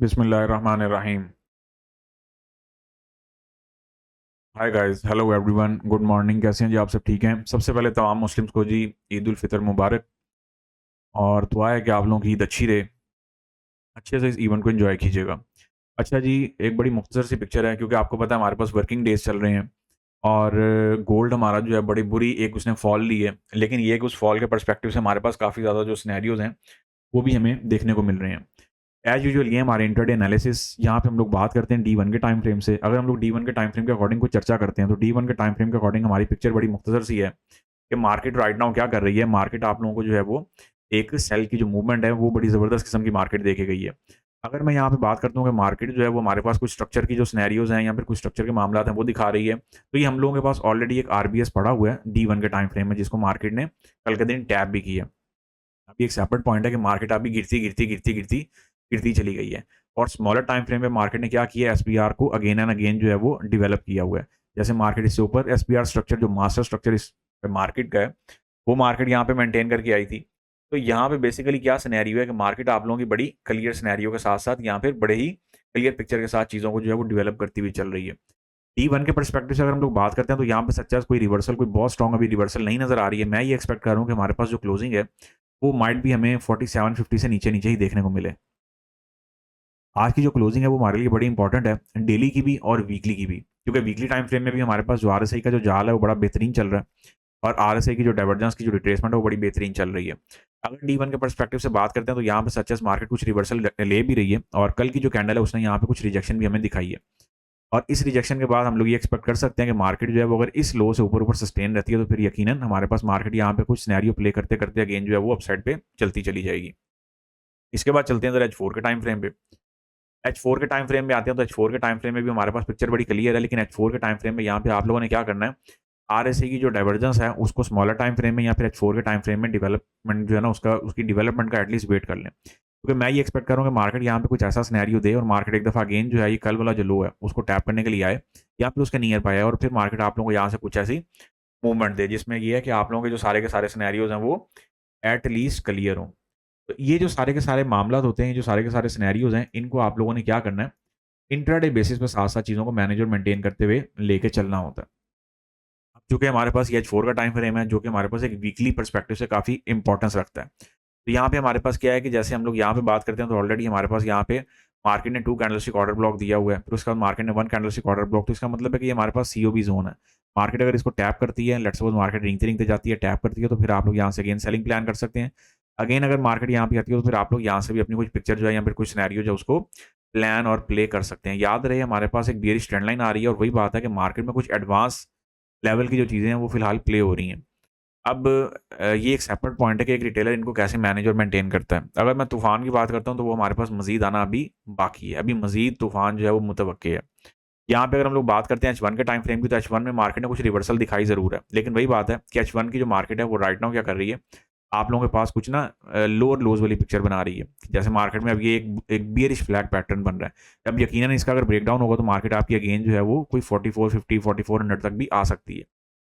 बिस्मिल्लाहिर्रहमानिर्रहीम। Hi guys, hello everyone, good morning. कैसे हैं जी? आप सब ठीक हैं? सबसे पहले तमाम मुस्लिम्स को जी ईद उल फितर मुबारक। और दुआ है कि आप लोगों की ईद अच्छी रहे। अच्छे से इस इवेंट को एंजॉय कीजिएगा। अच्छा जी, एक बड़ी मुख्तसर सी पिक्चर है, क्योंकि आपको पता है हमारे पास वर्किंग डेज चल रहे हैं। और गोल्ड हमारा जो है बड़ी बुरी एक उसने फॉल ली है। लेकिन ये कि उस फॉल के पर्सपेक्टिव से हमारे पास काफ़ी ज़्यादा जो सिनेरियोज हैं वो भी हमें देखने को मिल रहे हैं। एज़ यूजुअल ये हमारे इंटरडे एनालिसिस, यहाँ पे हम लोग बात करते हैं डी1 के टाइम फ्रेम से। अगर हम लोग डी1 के टाइम फ्रेम के अकॉर्डिंग कुछ चर्चा करते हैं, तो डी1 के टाइम फ्रेम के अकॉर्डिंग हमारी पिक्चर बड़ी मुख्तसर सी है कि मार्केट राइट नाउ क्या कर रही है। मार्केट आप लोगों को जो है वो एक सेल की जो मूवमेंट है वो बड़ी ज़बरदस्त किस्म की मार्केट देखे गई है। अगर मैं यहाँ पे बात करता हूँ कि मार्केट जो है वो हमारे पास कुछ स्ट्रक्चर की जो सिनेरियोज हैं या फिर कुछ स्ट्रक्चर के मामला हैं वो दिखा रही है, तो ये हम लोगों के पास ऑलरेडी एक आरबीएस पड़ा हुआ है डी1 के टाइम फ्रेम में, जिसको मार्केट ने कल के दिन टैप भी किया। अभी एक सेपरेट पॉइंट है कि मार्केट अभी गिरती चली गई है। और स्मॉलर टाइम फ्रेम में मार्केट ने क्या किया, एसपीआर को अगेन एंड अगेन जो है वो डेवलप किया हुआ है। जैसे मार्केट इससे ऊपर एसपीआर स्ट्रक्चर, जो मास्टर स्ट्रक्चर इस मार्केट का है, वो मार्केट यहाँ पे मेंटेन करके आई थी। तो यहाँ पे बेसिकली क्या सिनेरियो है कि मार्केट आप लोगों की बड़ी क्लियर सिनेरियो के साथ साथ यहाँ पे बड़े ही क्लियर पिक्चर के साथ चीज़ों को जो है वो डेवलप करती हुई चल रही है। टी1 के पर्सपेक्टिव से अगर हम लोग बात करते हैं, तो यहाँ पे सच्चा कोई रिवर्सल, कोई बहुत स्ट्रॉन्ग अभी रिवर्सल नहीं नजर आ रही है। मैं ये एक्सपेक्ट कर रहा हूँ कि हमारे पास जो क्लोजिंग है वो माइट भी हमें 4750 से नीचे नीचे ही देखने को मिले। आज की जो क्लोजिंग है वो हमारे लिए बड़ी इंपॉर्टेंट है, डेली की भी और वीकली की भी, क्योंकि वीकली टाइम फ्रेम में भी हमारे पास जो आरएसआई का जो जाल है वो बड़ा बेहतरीन चल रहा है। और आरएसआई की जो डाइवर्जेंस की जो रिट्रेसमेंट है वो बड़ी बेहतरीन चल रही है। अगर डी1 के पर्सपेक्टिव से बात करते हैं, तो यहाँ पे सच मार्केट कुछ रिवर्सल ले भी रही है, और कल की जो कैंडल है उसने यहाँ पे कुछ रिजेक्शन भी हमें दिखाई है। और इस रिजेक्शन के बाद हम लोग ये एक्सपेक्ट कर सकते हैं कि मार्केट जो है वो अगर इस लो से ऊपर ऊपर सस्टेन रहती है, तो फिर यकीनन हमारे पास मार्केट यहाँ पे कुछ सिनेरियो प्ले करते करते अगेन जो है वो अपसाइड पे चलती चली जाएगी। इसके बाद चलते हैं जरा एच4 के टाइम फ्रेम पे। एच4 के टाइम फ्रेम में आते हैं, तो एच4 के टाइम फ्रेम में भी हमारे पास पिक्चर बड़ी क्लियर है। लेकिन एच4 के टाइम फ्रेम में यहाँ पे आप लोगों ने क्या करना है, आरएसआई की जो डाइवर्जेंस है उसको स्मॉलर टाइम फ्रेम में या फिर एच4 के टाइम फ्रेम में डेवलपमेंट जो है ना उसका उसकी डेवलपमेंट का एटलीस्ट वेट कर लें, क्योंकि मैं ये एक्सपेक्ट कर रहा हूँ कि मार्केट यहाँ पे कुछ ऐसा सिनेरियो दे और मार्केट एक दफा अगेन जो है ये कल वाला जो लो है उसको टैप करने के लिए आए, या फिर उसके नियर पाए, और फिर मार्केट आप लोगों को यहाँ से कुछ ऐसी मूवमेंट दे जिसमें ये है कि आप लोगों के जो सारे के सारे सिनेरियोज हैं वो एट लीस्ट क्लियर हों। तो ये जो सारे के सारे मामला होते हैं, जो सारे के सारे सिनेरियोज हैं, इनको आप लोगों ने क्या करना है, इंट्राडे बेसिस पे साथ साथ चीज़ों को मैनेज और मेंटेन करते हुए लेके चलना होता है। अब चूंकि हमारे पास ये एच4 का टाइम फ्रेम है, जो कि हमारे पास एक वीकली परस्पेक्टिव से काफ़ी इंपॉर्टेंस रखता है। तो यहाँ पे हमारे पास क्या है कि जैसे हम लोग यहाँ पे बात करते हैं, तो ऑलरेडी हमारे पास यहाँ पे मार्केट ने 2 कैंडलस्टिक ऑर्डर ब्लॉक दिया हुआ है, फिर उसके बाद मार्केट ने 1 कैंडलस्टिक ऑर्डर ब्लॉक। तो इसका मतलब है कि ये हमारे पास सीओबी जोन है। मार्केट अगर इसको टैप करती है, लेट्स सपोज मार्केट रेंगते रेंगते जाती है, टैप करती है, तो फिर आप लोग यहाँ से अगेन सेलिंग प्लान कर सकते हैं। अगेन अगर मार्केट यहाँ पे आती है, तो फिर आप लोग यहाँ से भी अपनी कुछ पिक्चर जो है या फिर कुछ सिनेरियो जो है उसको प्लान और प्ले कर सकते हैं। याद रहे हमारे पास एक बेयरिश ट्रेंड लाइन आ रही है, और वही बात है कि मार्केट में कुछ एडवांस लेवल की जो चीज़ें हैं वो फिलहाल प्ले हो रही हैं। अब ये एक सेपरेट पॉइंट है कि एक रिटेलर इनको कैसे मैनेज और मेंटेन करता है। अगर मैं तूफ़ान की बात करता हूँ, तो वो हमारे पास मज़ीद आना अभी बाकी है। अभी मज़ीद तूफ़ान जो है वो मुतवक्के है। यहाँ पे अगर हम लोग बात करते हैं एच1 के टाइम फ्रेम की, तो एच1 में मार्केट ने कुछ रिवर्सल दिखाई ज़रूर है। लेकिन वही बात है कि एच1 की जो मार्केट है वो राइट नाउ क्या कर रही है, आप लोगों के पास कुछ ना लोअर लोज़ वाली पिक्चर बना रही है। जैसे मार्केट में अब ये एक बियरिश फ्लैग पैटर्न बन रहा है। अब यकीनन इसका अगर ब्रेकडाउन होगा, तो मार्केट आपकी अगेन जो है वो कोई 4450 4400 तक भी आ सकती है।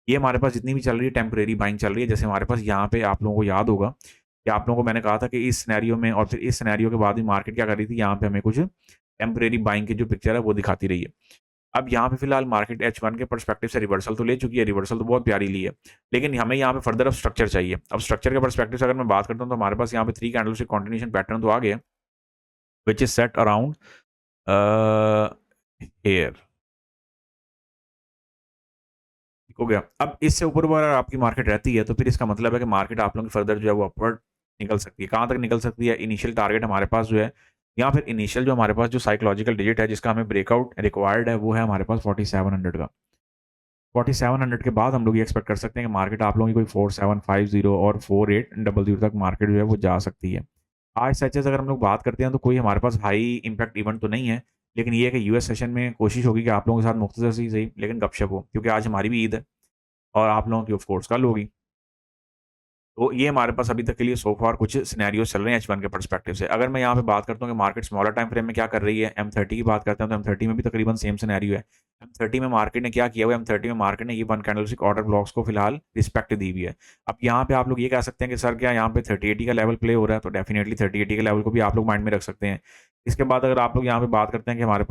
ये हमारे पास जितनी भी चल रही है टेम्परेरी बाइंग चल रही है। जैसे हमारे पास यहाँ पे आप लोगों को याद होगा कि आप लोगों को मैंने कहा था कि इस सिनेरियो में और फिर इस सिनेरियो के बाद भी मार्केट क्या कर रही थी, यहाँ पे हमें कुछ टेम्परेरी बाइंग की जो पिक्चर है वो दिखाती रही है। अब यहाँ पे फिलहाल मार्केट एच1 के पर्सपेक्टिव से रिवर्सल तो ले चुकी है, रिवर्सल तो बहुत प्यारी ली है, लेकिन हमें यहाँ पे फर्दर अब स्ट्रक्चर चाहिए। अब स्ट्रक्चर के पर्सपेक्टिव से अगर मैं बात करता हूँ, तो हमारे पास यहाँ पे 3 कैंडल से कॉन्टिन्यूशन पैटर्न तो आ गया, which is set around air. हो गया। अब इससे ऊपर ऊपर अगर आपकी मार्केट रहती है, तो फिर इसका मतलब है कि मार्केट आप लोगों की फर्दर जो है वो अपवर्ड निकल सकती है। कहाँ तक निकल सकती है? इनिशियल टारगेट हमारे पास जो है, या फिर इनिशियल जो हमारे पास जो साइकोलॉजिकल डिजिट है जिसका हमें ब्रेकआउट रिक्वायर्ड है, वो है हमारे पास 4700 का। 4700 के बाद हम लोग ये एक्सपेक्ट कर सकते हैं कि मार्केट आप लोगों की कोई 4750 और 4800 तक मार्केट जो है वो जा सकती है। आज सच अगर हम लोग बात करते हैं, तो कोई हमारे पास हाई इम्पैक्ट इवेंट तो नहीं है, लेकिन ये है कि यूएस सेशन में कोशिश होगी कि आप लोगों के साथ मुख्तसर सी सही लेकिन गपशप हो, क्योंकि आज हमारी भी ईद है और आप लोगों की ऑफ कोर्स कल होगी। तो ये हमारे पास अभी तक के लिए सो फार कुछ सिनेरियोज़ चल रहे हैं H1 के पर्सपेक्टिव से। अगर मैं यहाँ पे बात करता हूँ कि मार्केट स्मॉलर टाइम फ्रेम में क्या कर रही है, M30 की बात करते हैं तो M30 में भी तकरीबन सेम सिनेरियो है। M30 में मार्केट ने क्या किया हुआ है, M30 में मार्केट ने ये 1 कैंडलस्टिक ऑर्डर ब्लॉक्स को फिलहाल रिस्पेक्ट दी हुई है। अब यहाँ पे आप लोग ये कह सकते हैं कि सर क्या यहाँ पे 3080 का लेवल प्ले हो रहा है, तो डेफिनिटली 3080 के लेवल को भी आप लोग माइंड में रख सकते हैं। इसके बाद अगर आप लोग यहाँ पे बात करते हैं कि हमारे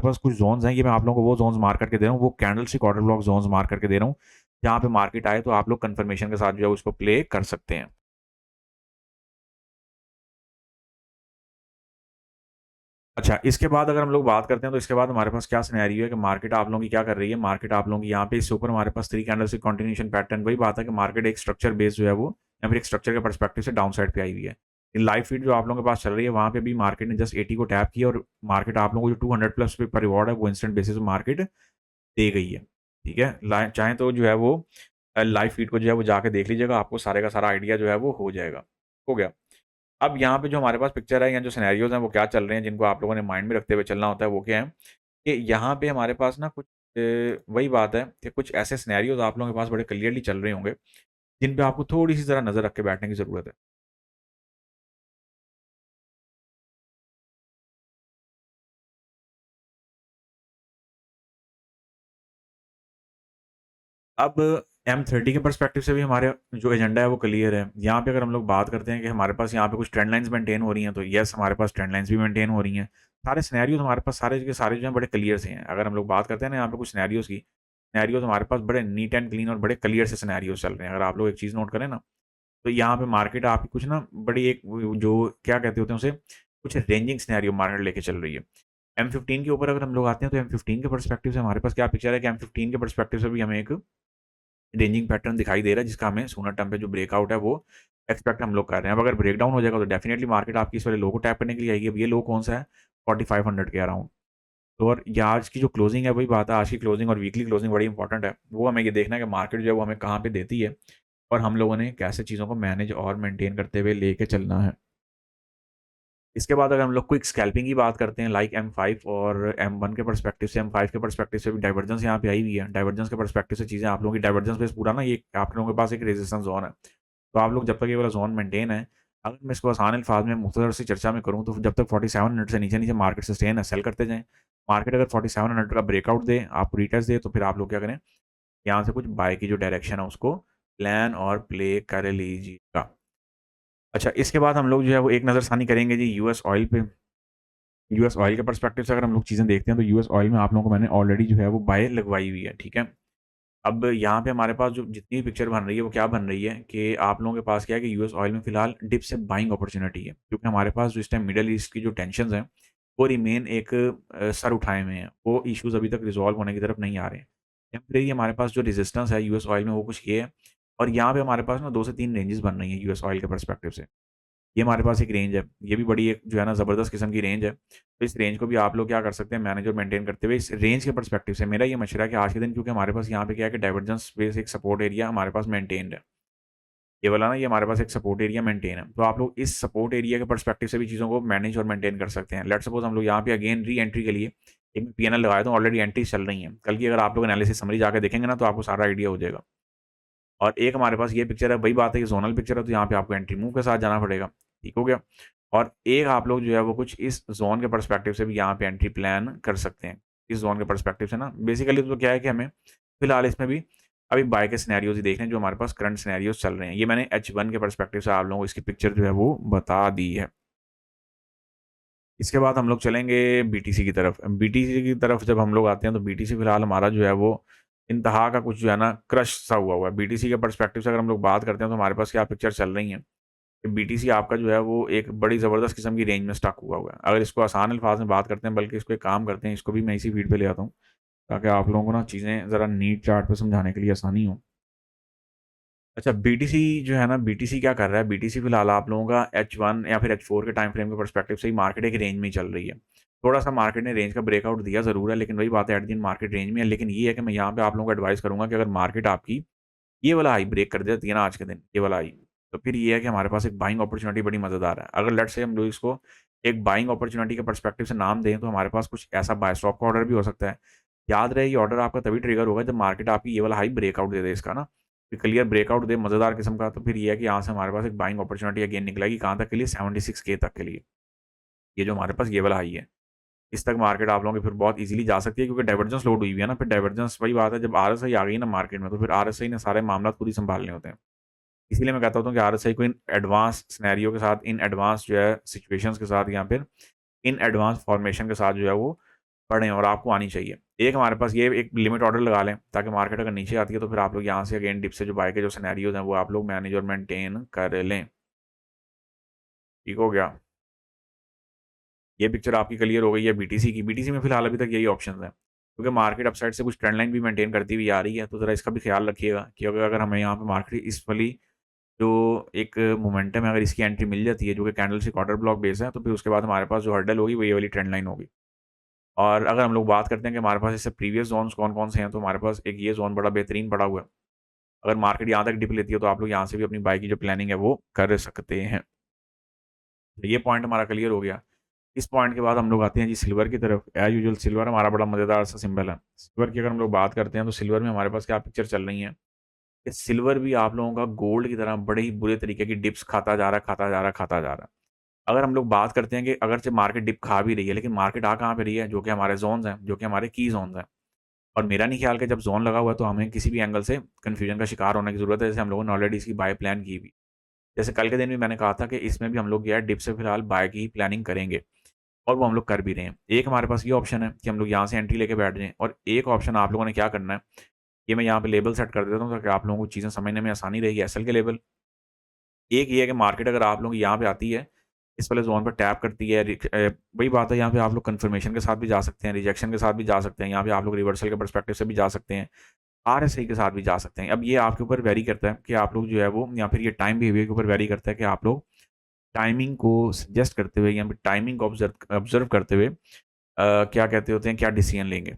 पास कुछ ज़ोन्स हैं, ये मैं आप लोगों को वो ज़ोन्स मार्क करके दे रहा हूँ, वो candlestick order block zones mark करके दे रहा हूँ। जहाँ पे मार्केट आए तो आप लोग कन्फर्मेशन के साथ जो है उसको प्ले कर सकते हैं। अच्छा, इसके बाद अगर हम लोग बात करते हैं, तो इसके बाद हमारे पास क्या सिनेरियो है कि मार्केट आप लोगों की क्या कर रही है, मार्केट आप लोगों की यहाँ पे इससे ऊपर हमारे पास 3 कैंडलस्टिक कंटिन्यूएशन पैटर्न, वही बात है कि मार्केट एक स्ट्रक्चर बेस जो है वो या फिर एक स्ट्रक्चर के पर्सपेक्टिव से डाउन साइड पे आई हुई है। लाइव फीड जो आप लोगों के पास चल रही है, वहाँ पे भी मार्केट ने जस्ट 80 को टैप किया और मार्केट आप लोगों को जो 200 प्लस पे पर रिवॉर्ड है, वो इंस्टेंट बेसिस पे मार्केट दे गई है। ठीक है? चाहें तो जो है वो लाइव फीड को जो है वो जाके देख लीजिएगा, आपको सारे का सारा आइडिया जो है वो हो जाएगा। हो गया। अब यहाँ पे जो हमारे पास पिक्चर है या जो सिनेरियोज़ हैं वो क्या चल रहे हैं जिनको आप लोगों ने माइंड में रखते हुए चलना होता है वो क्या है, कि यहाँ पे हमारे पास ना कुछ वही बात है कि कुछ ऐसे सिनेरियोज़ आप लोगों के पास बड़े क्लियरली चल रहे होंगे, जिन पे आपको थोड़ी-सी ज़रा नज़र रख के बैठने की ज़रूरत है। अब M30 के पर्सपेक्टिव से भी हमारे जो एजेंडा है वो क्लियर है। यहाँ पे अगर हम लोग बात करते हैं कि हमारे पास यहाँ पे कुछ ट्रेंड लाइन्स मेंटेन हो रही हैं, तो येस हमारे पास ट्रेंड लाइन्स भी मेंटेन हो रही हैं। सारे सिनेरियोज़ हमारे पास सारे के सारे जो हैं बड़े क्लियर से हैं। अगर हम लोग बात करते हैं ना यहाँ पे कुछ सिनेरियोज़ की, सिनेरियोज़ हमारे पास बड़े नीट एंड क्लीन और बड़े क्लियर से सिनेरियोज़ चल रहे हैं। अगर आप लोग एक चीज़ नोट करें ना, तो यहाँ पे मार्केट आपकी कुछ ना बड़ी एक वो जो क्या कहते होते हैं उसे, कुछ रेंजिंग सिनेरियो मार्केट लेके चल रही है। M15 के ऊपर अगर हम लोग आते हैं, तो M15 के पर्सपेक्टिव से हमारे पास क्या पिक्चर है कि M15 के पर्सपेक्टिव से भी हमें एक रेंजिंग पैटर्न दिखाई दे रहा है, जिसका हमें सोलर टर्म पे जो ब्रेकआउट है वो एक्सपेक्ट हम लोग कर रहे हैं। अब अगर ब्रेकडाउन हो जाएगा तो डेफिनिटली मार्केट आपकी इस वाले लो को टैप करने के लिए आएगी। अब ये लो कौन सा है? 4500 के अराउंड। तो और ये आज की जो क्लोजिंग है वही बात है, आज की क्लोजिंग और वीकली क्लोजिंग बड़ी इंपॉर्टेंट है। वो हमें ये देखना है कि मार्केट जो है वो हमें कहाँ पे देती है और हम लोगों ने कैसे चीज़ों को मैनेज और मेंटेन करते हुए लेके चलना है। इसके बाद अगर हम लोग क्विक स्कैल्पिंग की बात करते हैं, लाइक M5 और M1 के पर्सपेक्टिव से, M5 के पर्सपेक्टिव से भी डाइवर्जेंस यहाँ पे आई हुई है। डाइवर्जेंस के पर्सपेक्टिव से चीज़ें आप लोगों की डाइवर्जेंस बेस पूरा ना, ये आप लोगों के पास एक रेजिस्टेंस जोन है। तो आप लोग जब तक ये वाला जोन मेंटेन है, अगर मैं इसको आसान अल्फाज में मुख्तसर सी चर्चा में करूँ, तो जब तक 4700 से नीचे-नीचे मार्केट सस्टेन है, सेल करते जाएँ। मार्केट अगर 4700 का ब्रेकआउट दे, आपको रिटेस्ट दे, तो फिर आप लोग क्या करें, यहाँ से कुछ बाय की जो डायरेक्शन है उसको प्लान और प्ले कर लीजिएगा। अच्छा, इसके बाद हम लोग जो है वो एक नज़रसानी करेंगे जी यूएस ऑयल पे। यूएस ऑयल के पर्सपेक्टिव से अगर हम लोग चीज़ें देखते हैं, तो यूएस ऑयल में आप लोगों को मैंने ऑलरेडी जो है वो बाय लगवाई हुई है, ठीक है? अब यहाँ पे हमारे पास जो जितनी भी पिक्चर बन रही है, वो क्या बन रही है कि आप लोगों के पास क्या है कि यूएस ऑयल में फिलहाल डिप से बाइंग अपॉर्च्युनिटी है। क्योंकि हमारे पास जो इस टाइम मिडल ईस्ट की जो टेंशन्स हैं, वो रिमेन एक सर उठाए हुए हैं। वो इश्यूज़ अभी तक रिज़ॉल्व होने की तरफ नहीं आ रहे हैं। टेम्परेरी हमारे पास जो रेजिस्टेंस है यूएस ऑयल में, वो कुछ ये है और यहाँ पे हमारे पास ना 2 से 3 रेंजेस बन रही हैं यूएस ऑयल के पर्सपेक्टिव से। ये हमारे पास एक रेंज है। ये भी बड़ी एक जो है ना ज़बरदस्त किस्म की रेंज है। तो इस रेंज को भी आप लोग क्या कर सकते हैं, मैनेज और मेंटेन करते हुए इस रेंज के पर्सपेक्टिव से मेरा ये मशवरा है कि आज के दिन, क्योंकि हमारे पास यहाँ पे क्या है कि डाइवर्जेंस स्पेस एक सपोर्ट एरिया हमारे पास मेंटेन्ड है। ये वाला ना, ये हमारे पास एक सपोर्ट एरिया मेंटेन है। तो आप लोग इस सपोर्ट एरिया के पर्सपेक्टिव से भी चीज़ों को मैनेज और मेंटेन कर सकते हैं। लेट्स सपोज़ हम लोग यहाँ पे अगेन री एंट्री के लिए एक पीएनएल लगाया, तो ऑलरेडी एंट्रीज़ चल रही हैं। कल की अगर आप लोग एनालिसिस समरी जाके देखेंगे ना, तो आपको सारा आइडिया हो जाएगा। और एक हमारे पास ये पिक्चर है, वही बात है, ये ज़ोनल पिक्चर है, तो यहाँ पे आपको एंट्री मूव के साथ जाना पड़ेगा। ठीक हो गया? और एक आप लोग जो है वो कुछ इस ज़ोन के पर्सपेक्टिव से भी यहाँ पे एंट्री प्लान कर सकते हैं। इस ज़ोन के पर्सपेक्टिव से ना बेसिकली तो क्या है कि हमें फिलहाल इसमें भी अभी बाय के सिनेरियोज़ ही देखने हैं, जो हमारे पास करंट सिनेरियोज़ चल रहे हैं। ये मैंने H1 के पर्सपेक्टिव से आप लोगों को इसकी पिक्चर जो है वो बता दी है। इसके बाद हम लोग चलेंगे बीटीसी की तरफ। बीटीसी की तरफ जब हम लोग आते हैं, तो बीटीसी फिलहाल हमारा जो है वो इंतहा का कुछ जो है ना क्रश सा हुआ हुआ है। बीटीसी के पर्सपेक्टिव से अगर हम लोग बात करते हैं, तो हमारे पास क्या पिक्चर चल रही है कि बीटीसी आपका जो है वो एक बड़ी ज़बरदस्त किस्म की रेंज में स्टक हुआ हुआ है। अगर इसको आसान अल्फाज में बात करते हैं, बल्कि इसको एक काम करते हैं, इसको भी मैं इसी फीड पे ले आता हूँ, ताकि आप लोगों को ना चीज़ें ज़रा नीट चार्ट पे समझाने के लिए आसानी हो। अच्छा, बीटीसी जो है ना, बीटीसी क्या कर रहा है, बीटीसी फिलहाल आप लोगों का H1 या फिर H4 के टाइम फ्रेम के पर्सपेक्टिव से ही मार्केट एक रेंज में ही चल रही है। थोड़ा-सा मार्केट ने रेंज का ब्रेकआउट दिया ज़रूर है, लेकिन वही बात है, at the end market range में है। लेकिन ये है कि मैं यहाँ पे आप लोगों को एडवाइस करूँगा कि अगर मार्केट आपकी ये वाला हाई ब्रेक कर देती है ना आज के दिन, ये वाला हाई, तो फिर ये है कि हमारे पास एक बाइंग अपॉर्च्युनिटी बड़ी मज़ेदार है। अगर लेट्स से हम लोग इसको एक बाइंग अपॉर्च्युनिटी के पर्सपेक्टिव से नाम दें, तो हमारे पास कुछ ऐसा बाय स्टॉप का ऑर्डर भी हो सकता है। याद रहे, ये ऑर्डर आपका तभी ट्रिगर होगा जब मार्केट आपकी ये वाला हाई ब्रेकआउट दे दे इसका ना। क्लियर ब्रेकआउट दे मज़ेदार किस्म का, तो फिर ये है कि यहाँ से हमारे पास एक बाइंग अपॉर्चुनिटी अगेन निकलेगी, कहाँ तक के लिए 76K तक के लिए। ये जो हमारे पास ये वाला हाई है, इस तक मार्केट आप लोगों की फिर बहुत ईज़िली जा सकती है, क्योंकि डाइवर्जेंस लोड हुई हुई है ना। फिर डाइवर्जेंस वही बात है, जब आरएसआई आ गई ना मार्केट में, तो फिर आरएसआई ने सारे मामला खुद ही सँभालने होते हैं। इसीलिए मैं कहता हूँ कि आरएसआई को इन एडवांस सिनेरियो के साथ, इन एडवांस जो है सिचुएशंस के साथ, या फिर इन एडवांस फॉर्मेशन के साथ जो है वो पढ़ें, और आपको आनी चाहिए। एक हमारे पास ये एक लिमिट ऑर्डर लगा लें, ताकि मार्केट अगर नीचे आती है तो फिर आप लोग यहाँ से अगेन डिप से जो बाय के जो सिनेरियोज़ हैं वो आप लोग मैनेज और मेंटेन कर लें। ठीक हो गया? ये पिक्चर आपकी क्लियर हो गई है बीटीसी की। बीटीसी में फिलहाल अभी तक यही ऑप्शंस हैं, क्योंकि मार्केट अपसाइड से कुछ ट्रेंड लाइन भी मेंटेन करती हुई आ रही है, तो ज़रा इसका भी ख्याल रखिएगा कि अगर हमें यहाँ पे मार्केट इस वाली जो एक मोमेंटम है, अगर इसकी एंट्री मिल जाती है, जो कि कैंडलस्टिक ऑर्डर ब्लॉक बेस है, तो फिर उसके बाद हमारे पास जो हर्डल होगी वो ये वाली ट्रेंड लाइन होगी। और अगर हम लोग बात करते हैं कि हमारे पास इससे प्रीवियस ज़ोन्स कौन-कौन से हैं, तो हमारे पास एक ये ज़ोन बड़ा बेहतरीन पड़ा हुआ है। अगर मार्केट यहाँ तक डिप लेती है, तो आप लोग यहाँ से भी अपनी बाय की जो प्लानिंग है वो कर सकते हैं। तो ये पॉइंट हमारा क्लियर हो गया। इस पॉइंट के बाद हम लोग आते हैं जी सिल्वर की तरफ। एज़ यूजुअल सिल्वर हमारा बड़ा मज़ेदार सा सिंबल है। सिल्वर की अगर हम लोग बात करते हैं, तो सिल्वर में हमारे पास क्या पिक्चर चल रही है कि सिल्वर भी आप लोगों का गोल्ड की तरह बड़े ही बुरे तरीके की डिप्स खाता जा रहा है, खाता जा रहा है, खाता जा रहा है। अगर हम लोग बात करते हैं कि अगरचे मार्केट डिप खा भी रही है, लेकिन मार्केट आ कहाँ पे रही है, जो कि हमारे ज़ोन्स हैं, जो कि हमारे की ज़ोन्स हैं। और मेरा नहीं ख्याल कि जब ज़ोन लगा हुआ है, तो हमें किसी भी एंगल से कन्फ्यूजन का शिकार होने की ज़रूरत है। जैसे हम लोगों ने ऑलरेडी इसकी बाय प्लान की हुई। जैसे कल के दिन भी मैंने कहा था कि इसमें भी हम लोग जो है डिप से फिलहाल बाय की ही प्लानिंग करेंगे, और वो हम लोग कर भी रहे हैं। एक हमारे पास ये ऑप्शन है कि हम लोग यहाँ से एंट्री लेके बैठ जाएँ, और एक ऑप्शन आप लोगों ने क्या करना है, ये मैं यहाँ पे लेबल सेट कर देता हूँ ताकि आप लोगों को चीज़ें समझने में आसानी रहेगी। एसएल के लेबल, एक ये है कि मार्केट अगर आप लोगों की यहाँ पे आती है, इस वाले ज़ोन पे टैप करती है, वही बात है, यहाँ पे आप लोग कन्फर्मेशन के साथ भी जा सकते हैं, रिजेक्शन के साथ भी जा सकते हैं, यहाँ पे आप लोग रिवर्सल के पर्सपेक्टिव से भी जा सकते हैं, आरएसआई के साथ भी जा सकते हैं। अब ये आपके ऊपर वेरी करता है कि आप लोग जो है वो, या फिर ये टाइम बिहेवियर के ऊपर वेरी करता है कि आप लोग टाइमिंग को सजेस्ट करते हुए, या फिर टाइमिंग को ऑब्ज़र्व ऑब्ज़र्व करते हुए क्या कहते होते हैं, क्या डिसीजन लेंगे।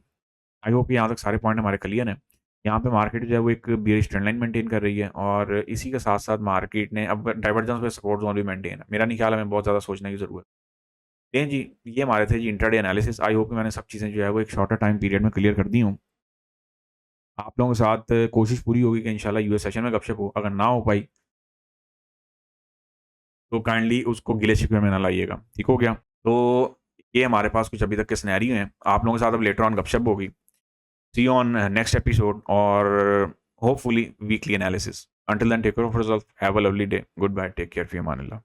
आई होप यहाँ तक सारे पॉइंट हमारे क्लियर हैं। यहाँ पे मार्केट जो है वो एक बेयरिश ट्रेंड लाइन मेंटेन कर रही है, और इसी के साथ-साथ मार्केट ने अब डाइवर्जेंस पे सपोर्ट ज़ोन भी मेंटेन है। मेरा नहीं ख्याल हमें बहुत ज़्यादा सोचने की ज़रूरत है। जी, ये हमारे थे जी इंट्राडे एनालिसिस। आई होप कि मैंने सब चीज़ें जो है वो एक शॉर्टर टाइम पीरियड में क्लियर कर दी हूँ। आप लोगों के साथ कोशिश पूरी होगी कि इंशाल्लाह यूएस सेशन में गपशप हो। अगर ना हो पाई, तो काइंडली उसको गिले-शिकवे में ना लाइएगा। ठीक हो गया? तो ये हमारे पास कुछ अभी तक के सिनेरियो हैं। आप लोगों के साथ अब लेटर ऑन गपशप होगी। See you on next episode, or hopefully weekly analysis. Until then, take care of yourself. Have a lovely day. Goodbye. Take care. Fi amanillah.